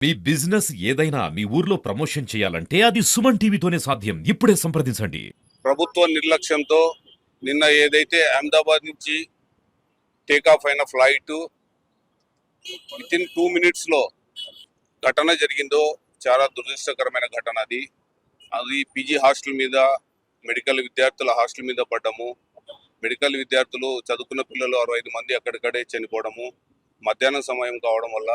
మీ business ఏదైనా మీ ఊర్లో promotion చేయాలంటే అది సుమన్ టీవీతోనే సాధ్యం. ఇప్పుడే సంప్రదించండి. ప్రభుత్వ నిర్లక్ష్యంతో నిన్న ఏదైతే అహ్మదాబాద్ నుంచి టేకాఫ్ అయిన ఫ్లైట్ వితిన్ 2 minutes లో ఘటన జరిగిందో చాలా దురదృష్టకరమైన ఘటన అది పీజీ హాస్టల్ మీద, మెడికల్ విద్యార్థుల హాస్టల్ మీద పడ్డము. మెడికల్ విద్యార్థులు చదువుకున్న పిల్లలు 65 మంది అక్కడికడే చనిపోవడము. మధ్యాహ్నం సమయం కావడం వల్ల,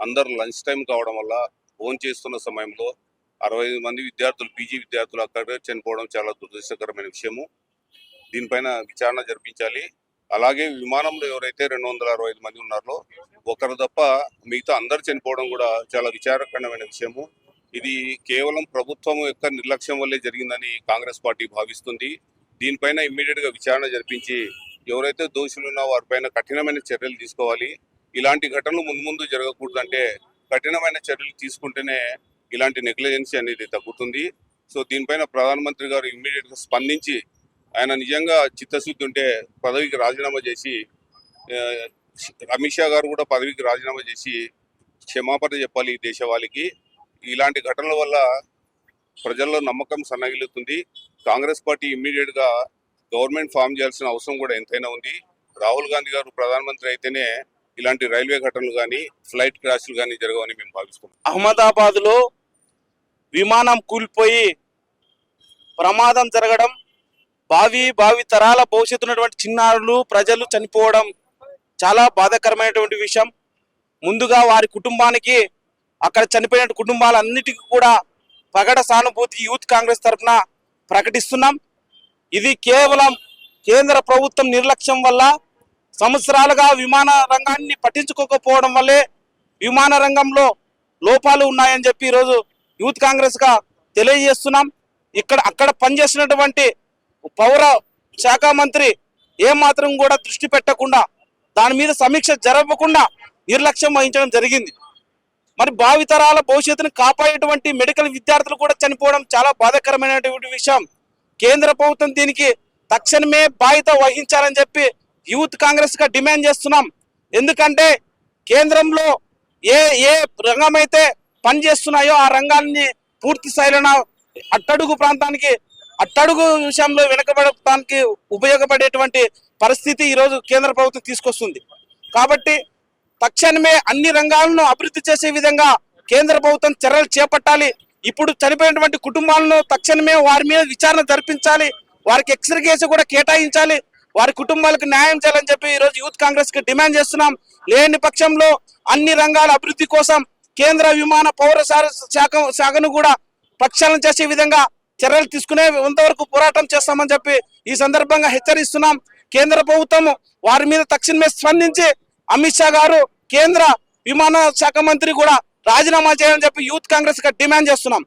అందరు లంచ్ టైం కావడం వల్ల, ఫోన్ చేస్తున్న సమయంలో 65 మంది విద్యార్థులు, పీజీ విద్యార్థులు అక్కడే చనిపోవడం చాలా దురదృష్టకరమైన విషయము. దీనిపైన విచారణ జరిపించాలి. అలాగే విమానంలో ఎవరైతే 265 మంది ఉన్నారో ఒకరు తప్ప మిగతా అందరు చనిపోవడం కూడా చాలా విచారకరమైన విషయము. ఇది కేవలం ప్రభుత్వం యొక్క నిర్లక్ష్యం వల్లే జరిగిందని కాంగ్రెస్ పార్టీ భావిస్తుంది. దీనిపైన ఇమ్మీడియట్ గా విచారణ జరిపించి ఎవరైతే దోషులు ఉన్నారో వారిపైన కఠినమైన చర్యలు తీసుకోవాలి. ఇలాంటి ఘటనలు ముందు జరగకూడదంటే కఠినమైన చర్యలు తీసుకుంటేనే ఇలాంటి నెగ్లిజెన్సీ అనేది తగ్గుతుంది. సో దీనిపైన ప్రధానమంత్రి గారు ఇమ్మీడియట్ గా స్పందించి ఆయన నిజంగా చిత్తశుద్ధి ఉంటే పదవికి రాజీనామా చేసి, అమిత్ షా గారు కూడా పదవికి రాజీనామా చేసి క్షమాపణ చెప్పాలి ఈ దేశవాళికి. ఇలాంటి ఘటనల వల్ల ప్రజల్లో నమ్మకం సన్నగిలుతుంది. కాంగ్రెస్ పార్టీ ఇమ్మీడియట్ గా గవర్నమెంట్ ఫామ్ చేయాల్సిన అవసరం కూడా ఎంతైనా ఉంది. రాహుల్ గాంధీ గారు ప్రధానమంత్రి అయితేనే ఇలాంటి రైల్వే ఘటనలు కానీ, ఫ్లైట్ క్రాష్లు కానీ జరగవని మేము భావిస్తున్నాం. అహ్మదాబాద్ లో విమానం కూలిపోయి ప్రమాదం జరగడం, భావి తరాల భవిష్యత్తు ఉన్నటువంటి చిన్నారులు, ప్రజలు చనిపోవడం చాలా బాధాకరమైనటువంటి విషయం. ముందుగా వారి కుటుంబానికి, అక్కడ చనిపోయిన కుటుంబాలన్నిటికీ కూడా ప్రగడ సానుభూతి యూత్ కాంగ్రెస్ తరఫున ప్రకటిస్తున్నాం. ఇది కేవలం కేంద్ర ప్రభుత్వం నిర్లక్ష్యం వల్ల, సంవత్సరాలుగా విమాన రంగాన్ని పట్టించుకోకపోవడం వల్లే విమాన రంగంలో లోపాలు ఉన్నాయని చెప్పి ఈరోజు యూత్ కాంగ్రెస్ గా తెలియజేస్తున్నాం. అక్కడ పనిచేసినటువంటి పౌర శాఖ మంత్రి ఏమాత్రం కూడా దృష్టి పెట్టకుండా, దాని మీద సమీక్ష జరపకుండా నిర్లక్ష్యం వహించడం జరిగింది. మరి భావితరాల భవిష్యత్తును కాపాడేటువంటి మెడికల్ విద్యార్థులు కూడా చనిపోవడం చాలా బాధాకరమైనటువంటి విషయం. కేంద్ర ప్రభుత్వం దీనికి తక్షణమే బాధ్యత వహించాలని చెప్పి యూత్ కాంగ్రెస్ గా డిమాండ్ చేస్తున్నాం. ఎందుకంటే కేంద్రంలో ఏ రంగం అయితే పనిచేస్తున్నాయో ఆ రంగాన్ని పూర్తి స్థాయిలో అట్టడుగు ప్రాంతానికి, అట్టడుగు విషయంలో వెనుకబడటానికి ఉపయోగపడేటువంటి పరిస్థితి ఈరోజు కేంద్ర ప్రభుత్వం తీసుకొస్తుంది. కాబట్టి తక్షణమే అన్ని రంగాలను అభివృద్ధి చేసే విధంగా కేంద్ర ప్రభుత్వం చర్యలు చేపట్టాలి. ఇప్పుడు చనిపోయినటువంటి కుటుంబాలను తక్షణమే వారి మీద విచారణ జరిపించాలి. వారికి ఎక్స్రే కేసు కూడా కేటాయించాలి. వారి కుటుంబాలకు న్యాయం చేయాలని చెప్పి ఈరోజు యూత్ కాంగ్రెస్ కి డిమాండ్ చేస్తున్నాం. లేని పక్షంలో అన్ని రంగాల అభివృద్ధి కోసం కేంద్ర విమాన పౌర శాఖను కూడా ప్రక్షాళన చేసే విధంగా చర్యలు తీసుకునేంతవరకు పోరాటం చేస్తామని చెప్పి ఈ సందర్భంగా హెచ్చరిస్తున్నాం. కేంద్ర ప్రభుత్వం వారి మీద తక్షణమే స్పందించి అమిత్ షా గారు, కేంద్ర విమాన శాఖ మంత్రి కూడా రాజీనామా చేయాలని చెప్పి యూత్ కాంగ్రెస్ గా డిమాండ్ చేస్తున్నాం.